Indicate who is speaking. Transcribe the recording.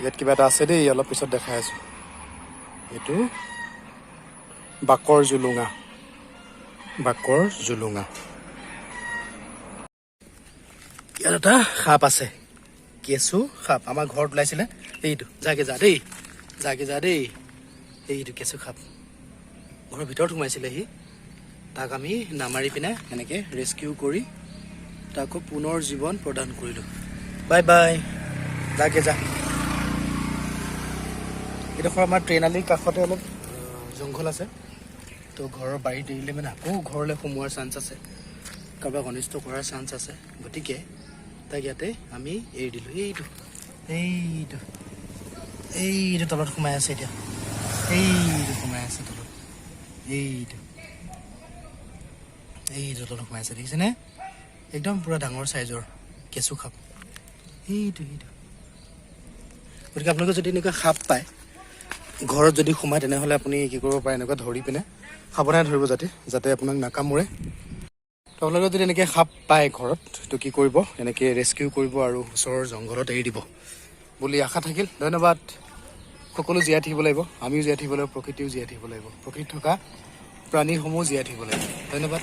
Speaker 1: ইয়াত কিবা এটা আছে দেই, অলপ পিছত দেখাই আছোঁ। এইটো বাকৰ জুলুঙা, বাকৰ জুলুঙা। ইয়াত এটা সাপ আছে, কেঁচু সাপ। আমাৰ ঘৰত ওলাইছিলে। এইটো যাগে যা দেই, যাগে যা দেই। এইটো কেঁচু সাপ ঘৰৰ ভিতৰত সোমাইছিলে সি। তাক আমি নামাৰি পিনে এনেকৈ ৰেস্কিউ কৰি তাকো পুনৰ জীৱন প্ৰদান কৰিলোঁ। বাই বাই, যাগে যা। এইডোখৰ আমাৰ ট্ৰেইনালীৰ কাষতে অলপ জংঘল আছে, তো ঘৰৰ বাৰীত এৰিলে মানে আকৌ ঘৰলৈ সোমোৱাৰ চান্স আছে, কাৰোবাক অনিষ্ট কৰাৰ চান্স আছে। গতিকে তাক ইয়াতে আমি এৰি দিলোঁ। এইটো এইটো এইটো তলত সোমাই আছে এতিয়া, এইটো সোমাই আছে তলত, এইটো এইটো তলত সোমাই আছে, দেখিছেনে? একদম পূৰা ডাঙৰ চাইজৰ কেঁচু সাপ এইটো এইটো। গতিকে আপোনালোকে যদি এনেকুৱা সাপ পায় ঘৰত যদি সোমায়, তেনেহ'লে আপুনি কি কৰিব পাৰে, এনেকুৱা ধৰি পিনে সাৱধানে ধৰিব যাতে আপোনাক নাকামোৰে। তো আপোনালোকে যদি এনেকৈ সাপ পায় ঘৰত, তো কি কৰিব, এনেকৈ ৰেস্কিউ কৰিব আৰু ওচৰৰ জংঘলত এৰি দিব বুলি আশা থাকিল। ধন্যবাদ। সকলো জীয়াই থাকিব লাগিব, আমিও জীয়াই থাকিব লাগিব, প্ৰকৃতিও জীয়াই থাকিব লাগিব, প্ৰকৃতিত থকা প্ৰাণীসমূহ জীয়াই থাকিব লাগিব। ধন্যবাদ।